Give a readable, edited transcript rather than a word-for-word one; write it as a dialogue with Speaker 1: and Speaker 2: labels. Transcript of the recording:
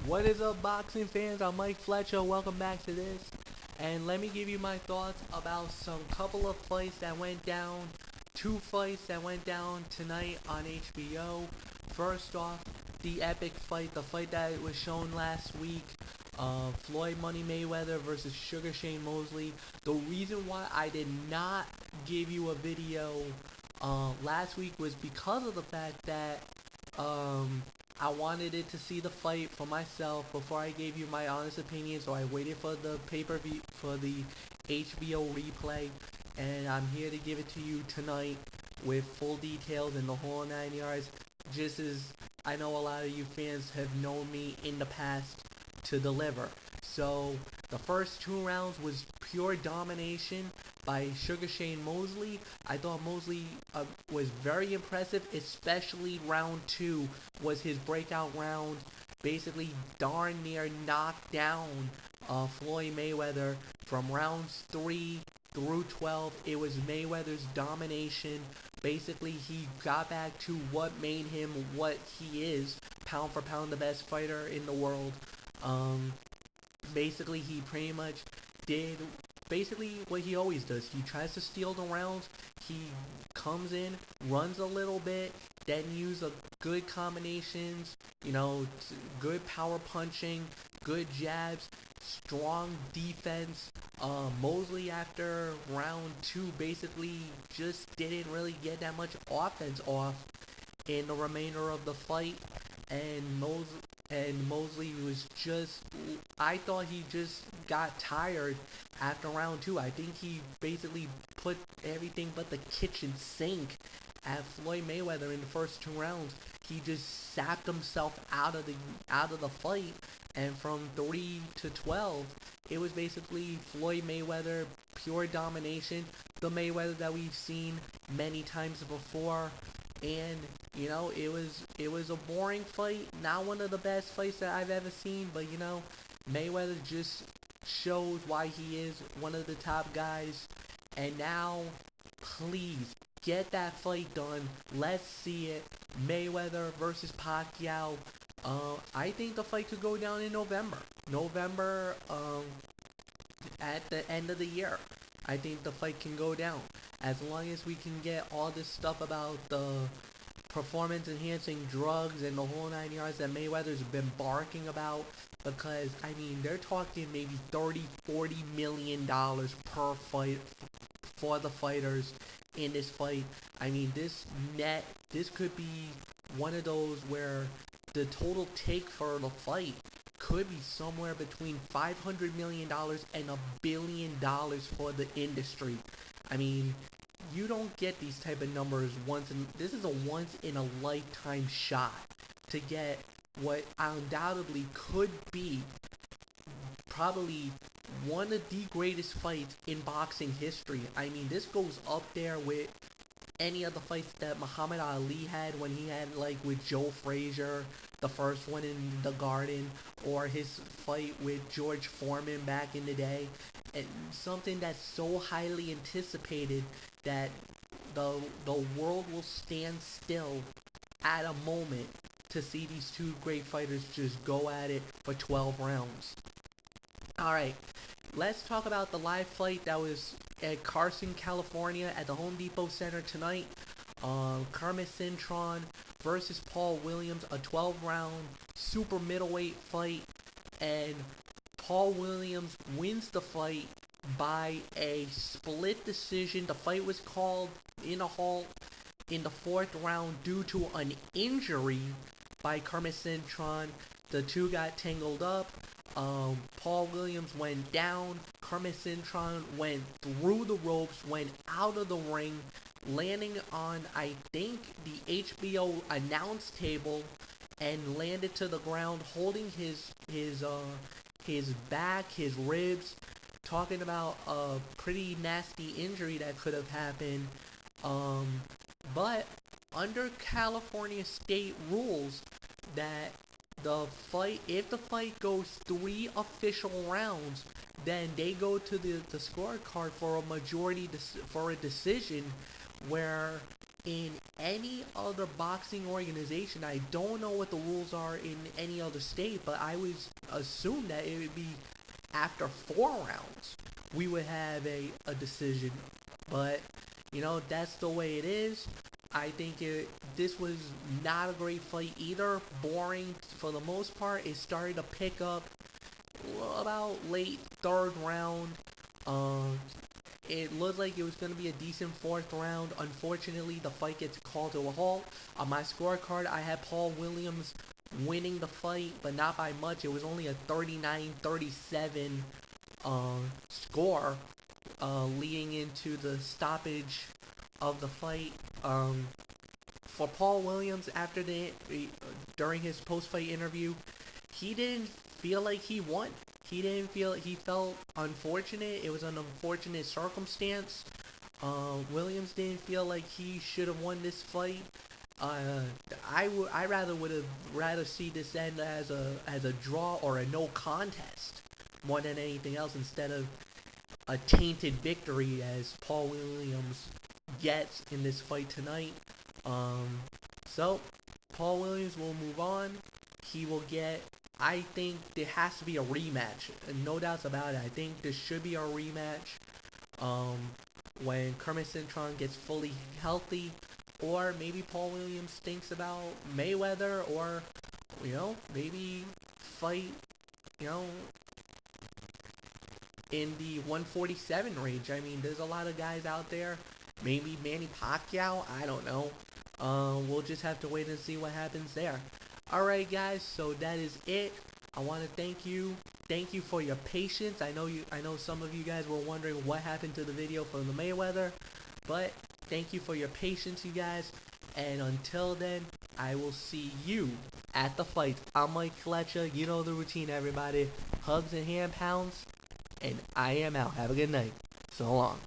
Speaker 1: What is up, boxing fans? I'm Mike Fletcher. Welcome back to this. And let me give you my thoughts about some couple of fights that went down. Two fights that went down tonight on HBO. First off, the epic fight, the fight that was shown last week. Floyd Mayweather versus Sugar Shane Mosley. The reason why I did not give you a video last week was because of the fact that I wanted it to see the fight for myself before I gave you my honest opinion, so I waited for the pay-per-view, for the HBO replay, and I'm here to give it to you tonight with full details and the whole 9 yards, just as I know a lot of you fans have known me in the past to deliver. So the first 2 rounds was pure domination by Sugar Shane Mosley. I thought Mosley was very impressive, especially round 2 was his breakout round. Basically darn near knocked down Floyd Mayweather from rounds 3 through 12. It was Mayweather's domination. Basically, he got back to what made him what he is, pound for pound the best fighter in the world. Basically, he pretty much did what he always does. He tries to steal the rounds. He comes in, runs a little bit, then use good combinations, good power punching, good jabs, strong defense. Mosley after round 2 basically just didn't really get that much offense off in the remainder of the fight, and Mosley was I thought he just got tired after round 2. I think he basically put everything but the kitchen sink at Floyd Mayweather in the first 2 rounds. He just sapped himself out of the fight, and from 3 to 12, it was basically Floyd Mayweather, pure domination, the Mayweather that we've seen many times before. And it was a boring fight, not one of the best fights that I've ever seen, but Mayweather just shows why he is one of the top guys. And now, please get that fight done. Let's see it. Mayweather versus Pacquiao. I think the fight could go down in November. At the end of the year. I think the fight can go down. As long as we can get all this stuff about the performance enhancing drugs and the whole 9 yards that Mayweather's been barking about, because they're talking maybe $30-40 million per fight for the fighters in this fight. This could be one of those where the total take for the fight could be somewhere between $500 million and $1 billion for the industry. You don't get these type of numbers this is a once in a lifetime shot to get what undoubtedly could be probably one of the greatest fights in boxing history. This goes up there with any of the fights that Muhammad Ali had when he had with Joe Frazier, the first one in the Garden, or his fight with George Foreman back in the day. And something that's so highly anticipated that the world will stand still at a moment to see these two great fighters just go at it for 12 rounds. Alright, let's talk about the live fight that was at Carson, California at the Home Depot Center tonight. Kermit Cintron versus Paul Williams, a 12-round super middleweight fight, and Paul Williams wins the fight by a split decision. The fight was called in a halt in the 4th round due to an injury by Kermit Cintron. The two got tangled up. Paul Williams went down. Kermit Cintron went through the ropes, went out of the ring, landing on, I think, the HBO announce table, and landed to the ground holding his back, his ribs, talking about a pretty nasty injury that could have happened. But under California state rules, that if the fight goes 3 official rounds, then they go to the scorecard for a majority for a decision, where in any other boxing organization, I don't know what the rules are in any other state, but I would assume that it would be after 4 rounds we would have a decision. But that's the way it is. I think this was not a great fight either. Boring for the most part. It started to pick up about late third round. It looked like it was going to be a decent fourth round. Unfortunately, the fight gets called to a halt. On my scorecard, I had Paul Williams winning the fight, but not by much. It was only a 39-37 score leading into the stoppage of the fight. For Paul Williams, during his post-fight interview, he didn't feel like he won. He felt unfortunate. It was an unfortunate circumstance. Williams didn't feel like he should have won this fight. I would have rather see this end as a draw or a no contest more than anything else, instead of a tainted victory as Paul Williams gets in this fight tonight. So Paul Williams will move on. He will get, I think there has to be a rematch, no doubts about it. I think there should be a rematch when Kermit Cintron gets fully healthy, or maybe Paul Williams thinks about Mayweather, or maybe fight in the 147 range. I mean, there's a lot of guys out there. Maybe Manny Pacquiao, I don't know. We'll just have to wait and see what happens there. Alright guys, so that is it. I want to thank you for your patience. I know some of you guys were wondering what happened to the video from the Mayweather, but thank you for your patience, you guys. And until then, I will see you at the fight. I'm Mike Fletcher. You know the routine, everybody. Hugs and hand pounds, and I am out. Have a good night. So long.